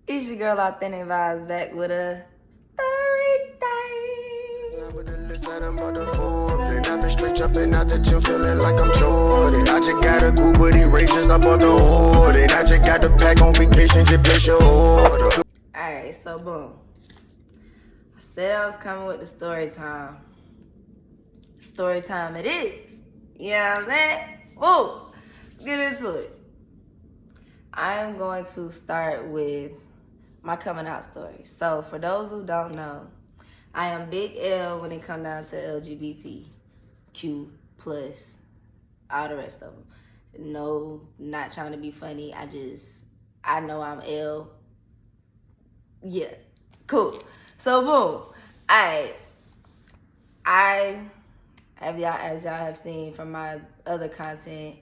It's your girl Authentic Vibes back with a story And I've been straight jumping out the gym, feeling like I'm Jordan. I just got a group of these rages, I bought the order. I just got the pack on vacation, just place your order. Alright, so boom. I said I was coming with the story time. Story time it is. You know what I'm saying? Whoa! Let's get into it. I'm going to start with my coming out story. So for those who don't know, I am big L when it comes down to LGBTQ plus, all the rest of them. No, not trying to be funny. I know I'm L. Yeah, cool. So boom. I as y'all have seen from my other content,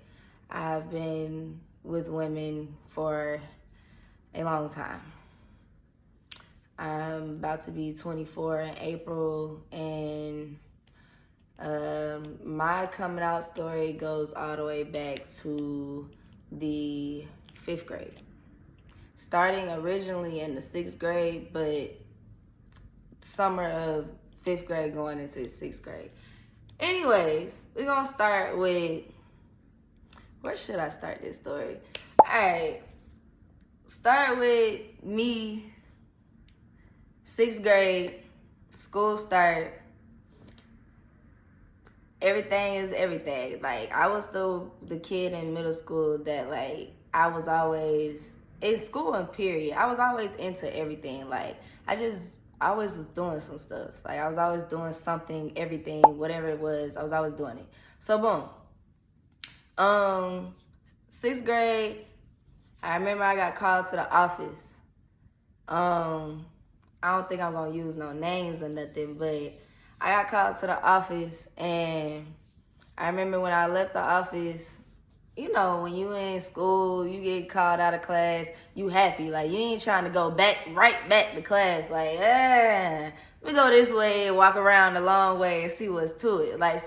I've been with women for a long time. I'm about to be 24 in April, and my coming out story goes all the way back to the 5th grade. Starting originally in the 6th grade, but summer of 5th grade going into 6th grade. Anyways, we're gonna start with, where should I start this story? Alright, start with me, 6th grade, school start. Everything is everything. Like, I was the kid in middle school that, like, I was always, in school and period, I was always into everything. Like, I always was doing some stuff. Like, I was always doing something, everything, whatever it was, I was always doing it. So, boom. 6th grade, I remember I got called to the office. I don't think I'm gonna use no names or nothing, but I got called to the office, and I remember when I left the office, you know, when you in school, you get called out of class, you happy. Like, you ain't trying to go right back to class. Like, let me go this way and walk around the long way and see what's to it. Like,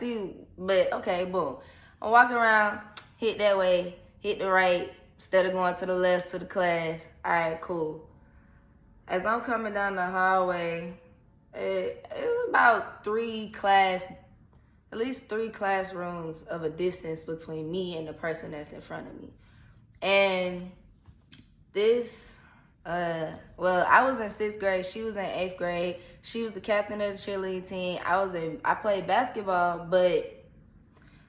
but okay, boom. I'm walking around, hit that way, hit the right, instead of going to the left to the class. All right, cool. As I'm coming down the hallway, it was about at least three classrooms of a distance between me and the person that's in front of me. And this, I was in 6th grade, she was in 8th grade. She was the captain of the cheerleading team. I played basketball, but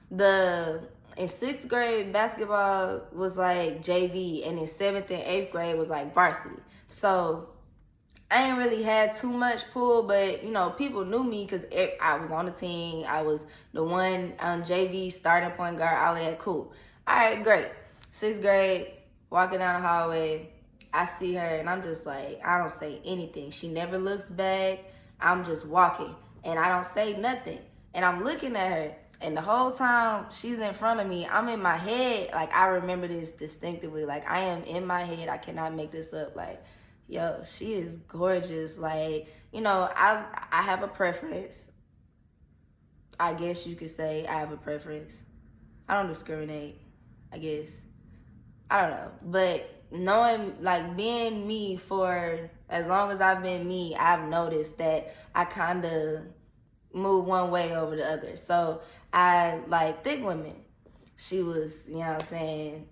in 6th grade, basketball was like JV, and in 7th and 8th grade was like varsity. So I ain't really had too much pull, but, you know, people knew me because I was on the team. I was the one on JV, starting point guard, all of that. Cool. All right, great. 6th grade, walking down the hallway, I see her, and I'm just like, I don't say anything. She never looks back. I'm just walking, and I don't say nothing. And I'm looking at her, and the whole time she's in front of me, I'm in my head. Like, I remember this distinctively. Like, I am in my head. I cannot make this up. Like, yo, she is gorgeous. Like, you know, I have a preference. I guess you could say I have a preference. I don't discriminate, I guess. I don't know. But knowing, like, being me for as long as I've been me, I've noticed that I kind of move one way over the other. So I like thick women. She was, you know what I'm saying,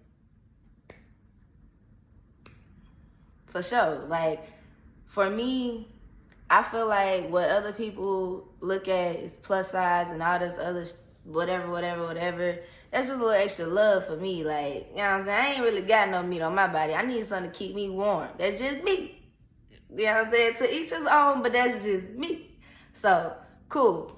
for sure. Like, for me, I feel like what other people look at is plus size and all this other whatever. That's just a little extra love for me. Like, you know what I'm saying? I ain't really got no meat on my body. I need something to keep me warm. That's just me. You know what I'm saying? To each his own, but that's just me. So, cool.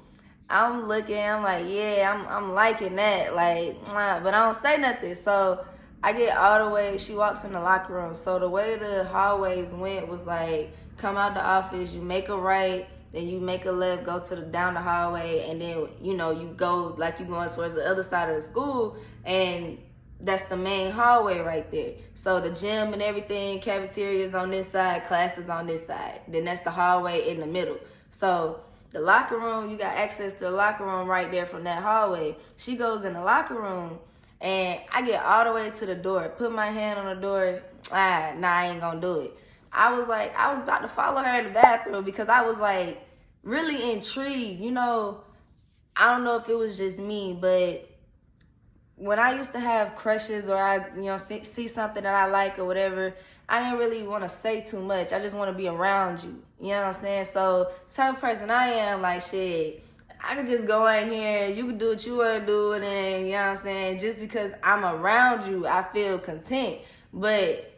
I'm looking, I'm like, yeah, I'm liking that. Like, but I don't say nothing. So I get all the way, she walks in the locker room. So the way the hallways went was like, come out the office, you make a right, then you make a left, go down the hallway, and then, you know, you go like you going towards the other side of the school, and that's the main hallway right there. So the gym and everything, cafeteria's on this side, classes on this side. Then that's the hallway in the middle. So the locker room, you got access to the locker room right there from that hallway. She goes in the locker room, and I get all the way to the door, put my hand on the door. Nah, I ain't gonna do it. I was about to follow her in the bathroom because I was like really intrigued. You know, I don't know if it was just me, but when I used to have crushes or I, see something that I like or whatever, I didn't really want to say too much. I just want to be around you. You know what I'm saying? So, type of person I am, like, shit, I could just go in here, you can do what you want to do, and then, you know what I'm saying? Just because I'm around you, I feel content. But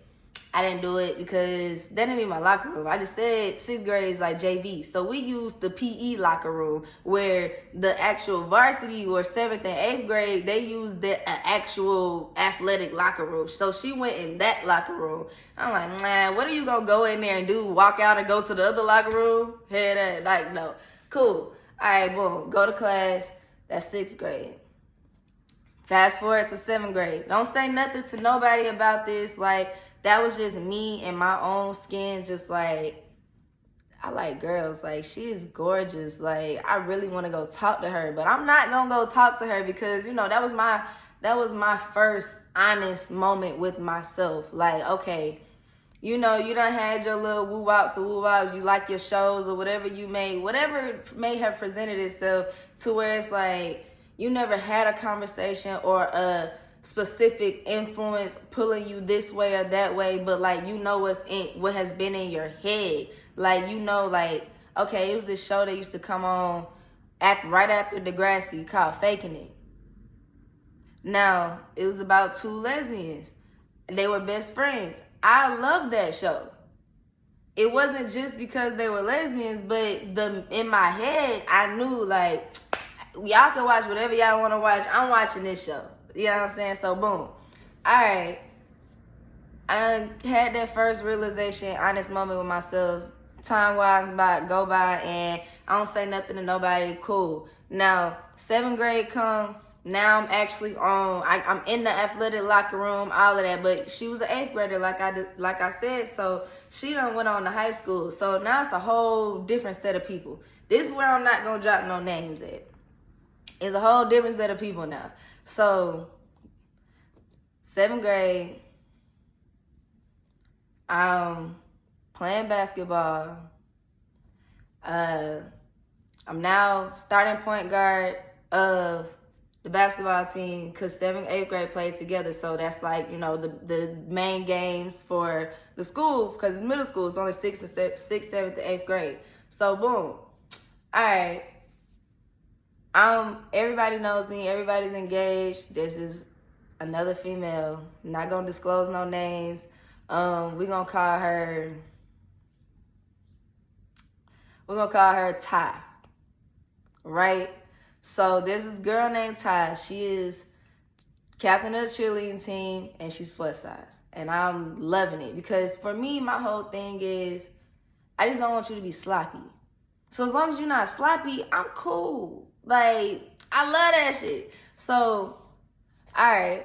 I didn't do it because that ain't even my locker room. I just said 6th grade is like JV. So we used the PE locker room where the actual varsity or 7th and 8th grade, they used the actual athletic locker room. So she went in that locker room. I'm like, man, what are you going to go in there and do? Walk out and go to the other locker room? Head like, no. Cool. All right, boom. Go to class. That's 6th grade. Fast forward to 7th grade. Don't say nothing to nobody about this. Like, that was just me and my own skin, just like, I like girls. Like, she is gorgeous. Like, I really want to go talk to her, but I'm not going to go talk to her because, that was my first honest moment with myself. Like, okay, you done had your little woo-wops or woo-wops, you like your shows or whatever may have presented itself to where it's like, you never had a conversation or a specific influence pulling you this way or that way, but like what has been in your head. Like, like, okay, it was this show that used to come on right after Degrassi called Faking It. Now, it was about 2 lesbians. They were best friends. I loved that show. It wasn't just because they were lesbians, but in my head, I knew, like, y'all can watch whatever y'all want to watch. I'm watching this show. You know what I'm saying? So, boom. All right. I had that first realization, honest moment with myself. Time go by, and I don't say nothing to nobody. Cool. Now, 7th grade come. Now I'm actually I'm in the athletic locker room, all of that. But she was an 8th grader, like I said. So she done went on to high school. So now it's a whole different set of people. This is where I'm not gonna drop no names at. It's a whole different set of people now. So, 7th grade, I'm playing basketball. I'm now starting point guard of the basketball team because 7th, 8th grade played together. So that's like, the main games for the school because it's middle school. It's only 6th, 7th, and 8th grade. So, boom. All right. Everybody knows me. Everybody's engaged. This is another female. Not gonna disclose no names. We're gonna call her Ty. Right? So there's this girl named Ty. She is captain of the cheerleading team, and she's plus size. And I'm loving it because for me, my whole thing is I just don't want you to be sloppy. So as long as you're not sloppy, I'm cool. Like, I love that shit. So, all right.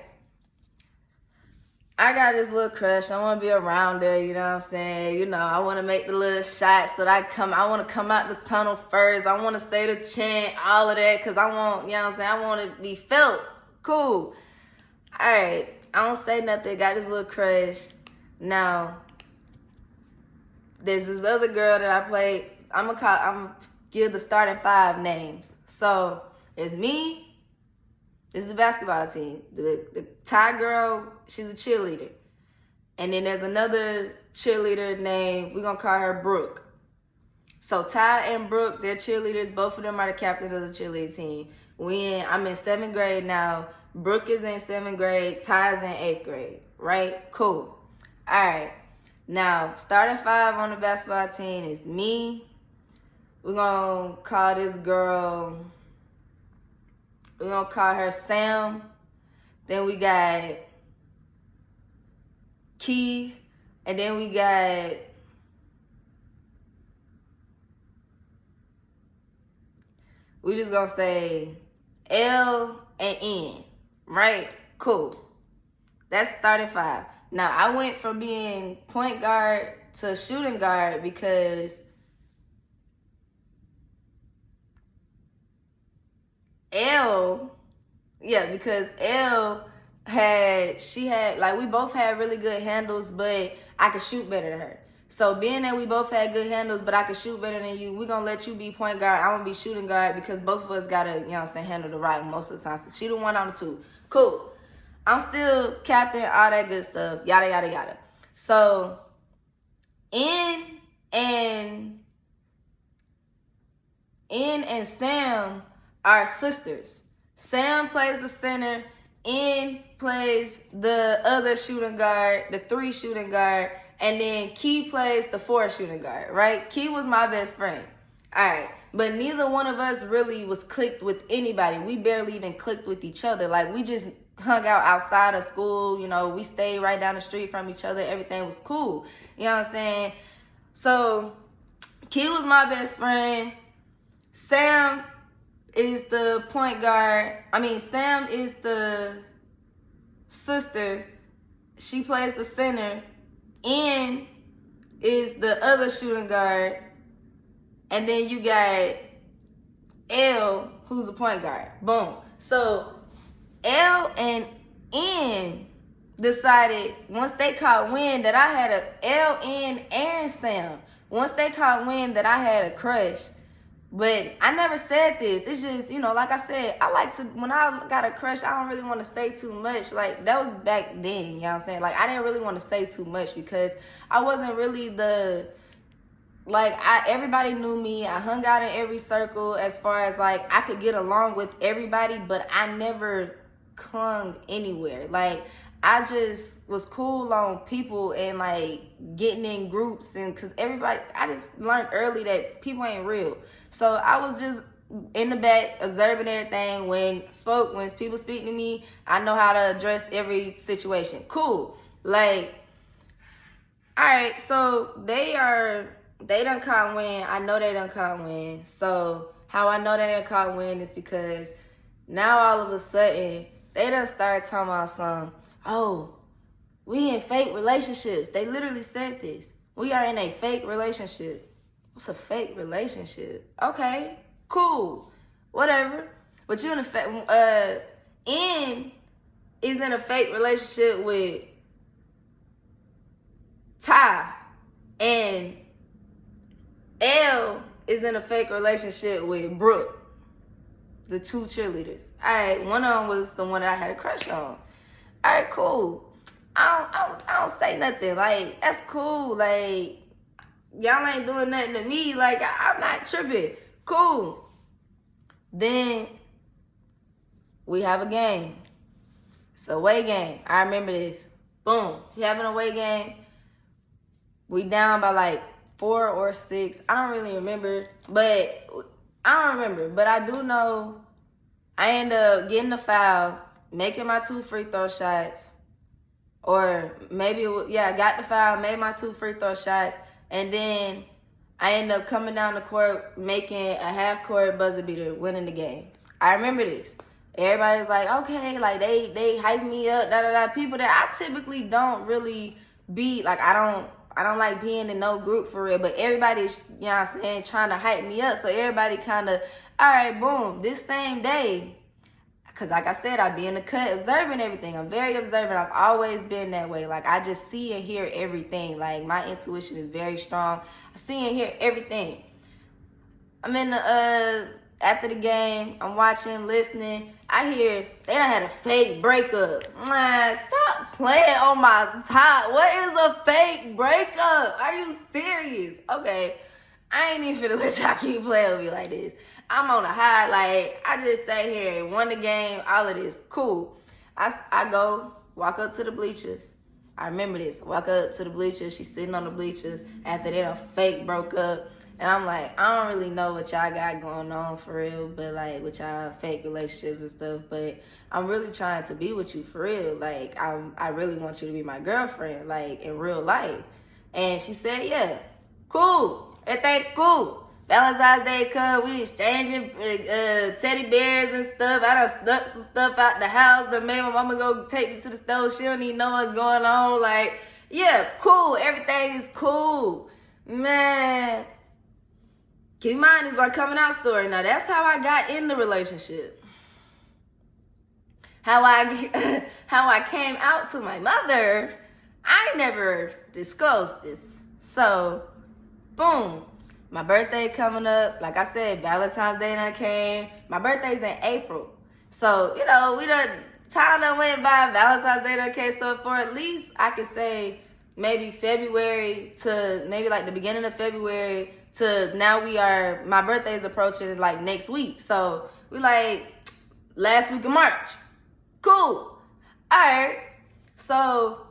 I got this little crush. I want to be around her, you know what I'm saying? I want to make the little shots so that I want to come out the tunnel first. I want to say the chant, all of that, because I want, you know what I'm saying? I want to be felt. Cool. All right. I don't say nothing. Got this little crush. Now, there's this other girl that I played. I'm give the starting 5 names. So, it's me. This is the basketball team. The Thai girl, she's a cheerleader. And then there's another cheerleader named, we're going to call her Brooke. So, Ty and Brooke, they're cheerleaders. Both of them are the captains of the cheerleading team. I'm in 7th grade now. Brooke is in 7th grade. Ty's in 8th grade. Right? Cool. All right. Now, starting 5 on the basketball team is me. We're going to call this girl, we're going to call her Sam. Then we got Key. And then we got we just going to say L and N. Right? Cool. That's starting 5. Now, I went from being point guard to shooting guard because L had, we both had really good handles, but I could shoot better than her. So being that we both had good handles, but I could shoot better than you, we gonna let you be point guard. I'm gonna be shooting guard because both of us gotta, you know what I'm saying, handle the rock most of the time. So she the one, I'm the two. Cool. I'm still captain, all that good stuff, yada, yada, yada. So, In and Sam are sisters. Sam plays the center, In plays the other shooting guard, the 3 shooting guard, and then Key plays the 4 shooting guard, right? Key was my best friend. All right. But neither one of us really was clicked with anybody. We barely even clicked with each other. Like, we just hung out outside of school. You know, we stayed right down the street from each other. Everything was cool. You know what I'm saying? So, Key was my best friend. Sam is the point guard. Sam is the sister. She plays the center. In is the other shooting guard. And then you got L, who's the point guard. Boom. So L and N decided, once they caught wind that I had L, N, and Sam, once they caught wind that I had a crush. But I never said this. It's just, like I said, I like to, when I got a crush, I don't really want to say too much. Like, that was back then, you know what I'm saying? Like, I didn't really want to say too much because I wasn't really everybody knew me. I hung out in every circle as far as, like, I could get along with everybody, but I never clung anywhere. Like, I just was cool on people and, like, getting in groups, and because I just learned early that people ain't real. So I was just in the back observing everything. When people speak to me, I know how to address every situation. Cool. Like, all right, so they done caught wind. I know they done caught wind. So how I know they done caught wind is because now all of a sudden they done started talking about something. Oh, we in fake relationships. They literally said this. We are in a fake relationship. What's a fake relationship? Okay, cool, whatever. But you in a N is in a fake relationship with Ty, and L is in a fake relationship with Brooke, the 2 cheerleaders. All right, one of them was the one that I had a crush on. All right, cool. I don't say nothing. Like, that's cool. Like, y'all ain't doing nothing to me. Like, I'm not tripping. Cool. Then we have a game. It's a away game. I remember this. Boom. We have an away game. We down by like 4 or 6. I don't really remember. But I do know I end up getting the foul, making my 2 free throw shots. Or maybe, I got the foul, made my 2 free throw shots. And then I end up coming down the court, making a half-court buzzer beater, winning the game. I remember this. Everybody's like, okay, like they hype me up, da-da-da. People that I typically don't really be, like, I don't like being in no group for real, but everybody's, you know what I'm saying, trying to hype me up. So everybody kind of, all right, boom, this same day, because like I said, I be in the cut observing everything. I'm very observant. I've always been that way. Like, I just see and hear everything. Like, my intuition is very strong. I see and hear everything. I'm in the, after the game, I'm watching, listening. I hear they done had a fake breakup. Man, stop playing on my top. What is a fake breakup? Are you serious? Okay, I ain't even finna let y'all keep playing with me like this. I'm on a high, like, I just sat here and won the game, all of this. Cool. I go, walk up to the bleachers. I remember this. Walk up to the bleachers. She's sitting on the bleachers after they done fake broke up. And I'm like, I don't really know what y'all got going on for real, but like with y'all fake relationships and stuff, but I'm really trying to be with you for real. Like, I really want you to be my girlfriend, like in real life. And she said, yeah, cool. Everything cool. Valentine's Day come, we exchanging teddy bears and stuff. I done snuck some stuff out the house. That made my mama go take me to the store. She don't even know what's going on. Like, yeah, cool. Everything is cool. Man, keep in mind, it's my coming out story. Now, that's how I got in the relationship. How I came out to my mother, I never disclosed this. So, boom. My birthday coming up. Like I said, Valentine's Day done came. My birthday's in April. So, you know, time done went by, Valentine's Day done came. So for at least, I could say, maybe February to maybe like the beginning of February to now my birthday is approaching like next week. So we like last week of March. Cool. All right. So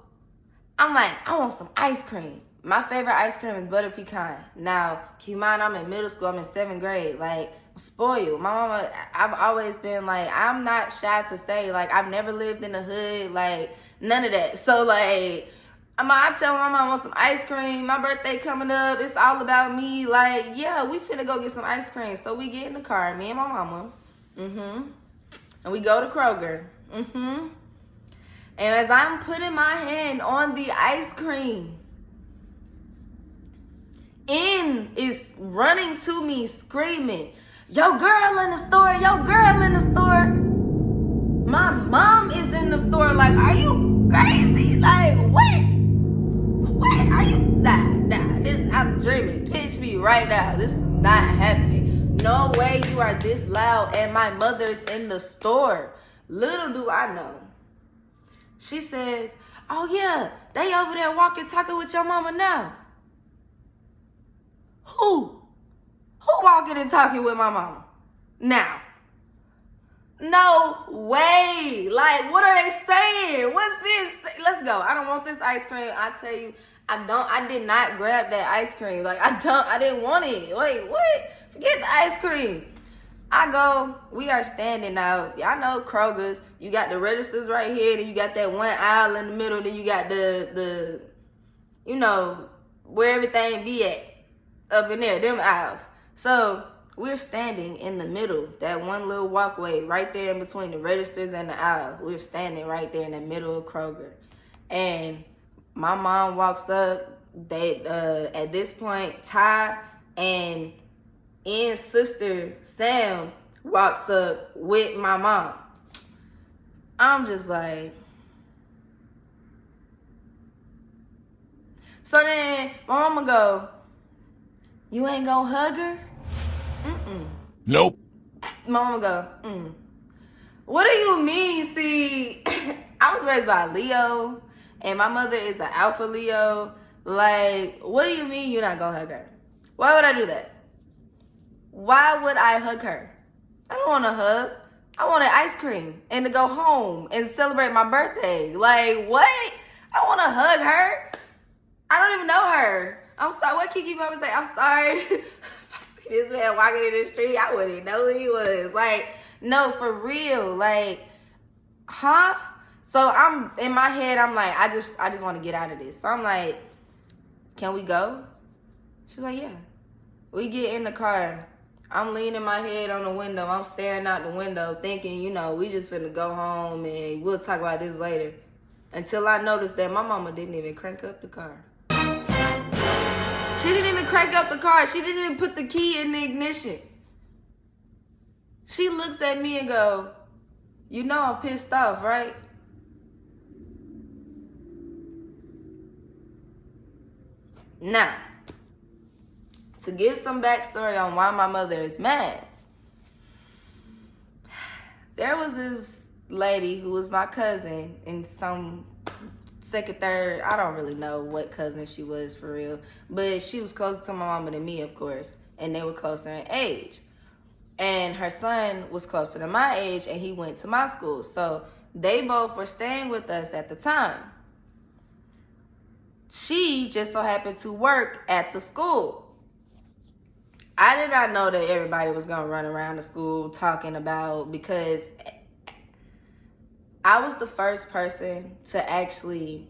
I'm like, I want some ice cream. My favorite ice cream is butter pecan. Now, keep in mind, I'm in middle school. I'm in 7th grade. Like, I'm spoiled. My mama, I've always been like, I'm not shy to say, like, I've never lived in the hood. Like, none of that. So, like, I tell my mom I want some ice cream. My birthday coming up. It's all about me. Like, yeah, we finna go get some ice cream. So we get in the car, me and my mama. And we go to Kroger. And as I'm putting my hand on the ice cream, N is running to me screaming, "Yo girl in the store, yo girl in the store." My mom is in the store like, "Are you crazy? Like, what? What are you? Nah. I'm dreaming. Pitch me right now. This is not happening. No way you are this loud and my mother's in the store." Little do I know. She says, "Oh yeah, they over there walking, talking with your mama now." Who walking and talking with my mama now? No way. Like, what are they saying? What's this? Let's go. I don't want this ice cream. I tell you, I did not grab that ice cream. Like, I didn't want it. Wait, what? Forget the ice cream. I go, we are standing now. Y'all know Kroger's. You got the registers right here, then you got that one aisle in the middle, then you got the you know, where everything be at up in there, them aisles. So we're standing in the middle, that one little walkway right there in between the registers and the aisles. We're standing right there in the middle of Kroger. And my mom walks up. They at this point, Ty and N's sister Sam walks up with my mom. I'm just like, so then my mama go, "You ain't gonna hug her?" Nope. My mama go, "What do you mean?" See, I was raised by a Leo, and my mother is an Alpha Leo. Like, what do you mean you're not gonna hug her? Why would I do that? Why would I hug her? I don't want a hug. I want an ice cream and to go home and celebrate my birthday. Like, what? I want to hug her. I don't even know her. I'm sorry. What Kiki Mama say? I'm sorry. If I see this man walking in the street, I wouldn't know who he was. Like, no, for real. Like, huh? So I'm in my head. I'm like, I just want to get out of this. So I'm like, can we go? She's like, yeah. We get in the car. I'm leaning my head on the window. I'm staring out the window thinking, you know, we just finna go home and we'll talk about this later. Until I noticed that my mama didn't even crank up the car. She didn't even crank up the car. She didn't even put the key in the ignition. She looks at me and go, "You know I'm pissed off, right?" Now, to give some backstory on why my mother is mad, there was this lady who was my cousin in some second, third, I don't really know what cousin she was for real, but she was closer to my mama than me, of course, and they were closer in age. And her son was closer to my age, and he went to my school. So they both were staying with us at the time. She just so happened to work at the school. I did not know that everybody was going to run around the school talking about, because I was the first person to actually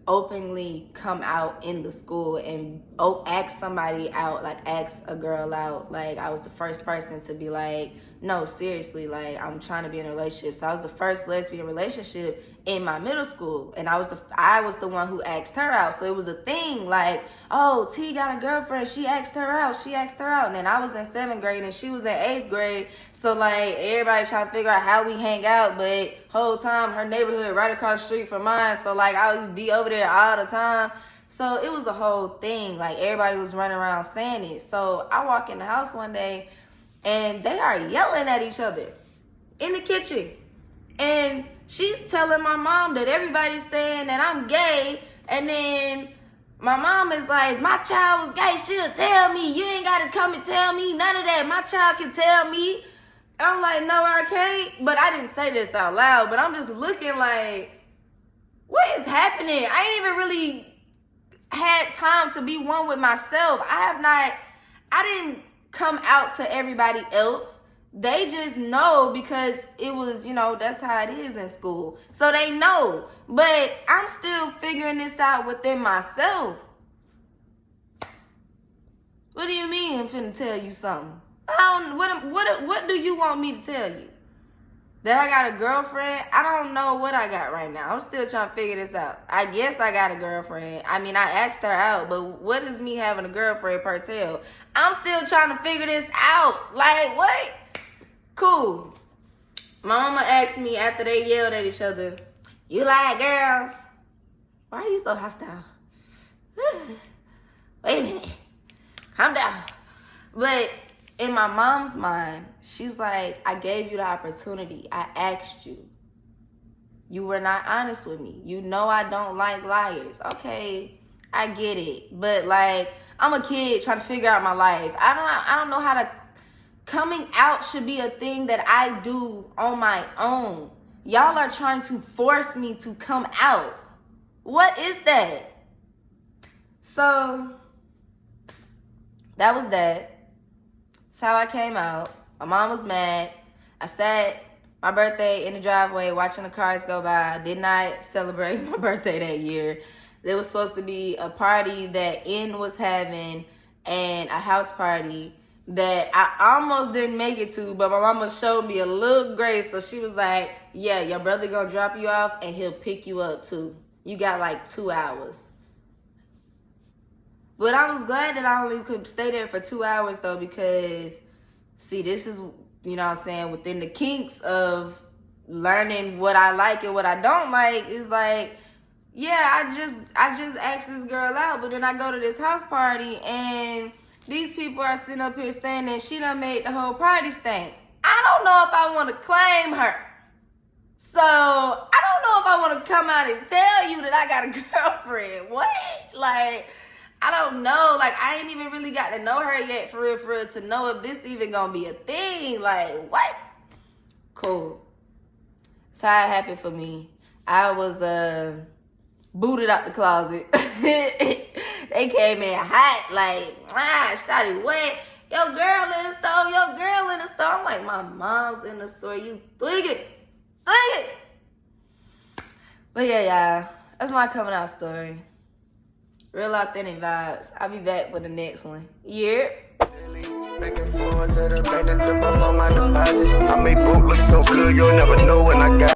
openly come out in the school and ask somebody out, like ask a girl out. Like, I was the first person to be like, no, seriously, like, I'm trying to be in a relationship. So I was the first lesbian relationship in my middle school, and I was the one who asked her out. So it was a thing, like, oh, T got a girlfriend, she asked her out, and then I was in 7th grade and she was in 8th grade. So like, everybody trying to figure out how we hang out, but whole time her neighborhood right across the street from mine, so like I would be over there all the time. So it was a whole thing. Like, everybody was running around saying it. So I walk in the house one day, and they are yelling at each other in the kitchen. And she's telling my mom that everybody's saying that I'm gay. And then my mom is like, my child was gay. She'll tell me. You ain't got to come and tell me none of that. My child can tell me. And I'm like, no, I can't. But I didn't say this out loud. But I'm just looking like, what is happening? I ain't even really had time to be one with myself. I didn't come out to everybody else. They just know because it was, that's how it is in school. So they know. But I'm still figuring this out within myself. What do you mean I'm finna tell you something? What do you want me to tell you? That I got a girlfriend? I don't know what I got right now. I'm still trying to figure this out. I guess I got a girlfriend. I mean, I asked her out, but what is me having a girlfriend per tell? I'm still trying to figure this out. Like, what? Cool. My mama asked me after they yelled at each other, you like girls? Why are you so hostile? Wait a minute. Calm down. But in my mom's mind, she's like, I gave you the opportunity. I asked you. You were not honest with me. You know I don't like liars. Okay, I get it. But like, I'm a kid trying to figure out my life. I don't know how to. Coming out should be a thing that I do on my own. Y'all are trying to force me to come out. What is that? So that was that. That's how I came out. My mom was mad. I sat my birthday in the driveway watching the cars go by. I did not celebrate my birthday that year. There was supposed to be a party that N was having and a house party that I almost didn't make it to, but my mama showed me a little grace. So she was like, yeah, your brother gonna drop you off and he'll pick you up too. You got like 2 hours. But I was glad that I only could stay there for 2 hours though, because see, this is, you know what I'm saying, within the kinks of learning what I like and what I don't like. Is like, yeah, I just asked this girl out, but then I go to this house party and these people are sitting up here saying that she done made the whole party stink. I don't know if I want to claim her. So I don't know if I want to come out and tell you that I got a girlfriend. What? Like, I don't know. Like, I ain't even really got to know her yet for real, to know if this even gonna be a thing. Like, what? Cool. That's how it happened for me. I was booted out the closet. They came in hot, like, shawty, what? Your girl in the store, your girl in the store. I'm like, my mom's in the store. You twig it. But yeah, y'all, that's my coming out story. Real authentic vibes. I'll be back for the next one. Yeah. Back and forth to the bank and dip off all my deposits. I make boat look so good, you'll never know when I got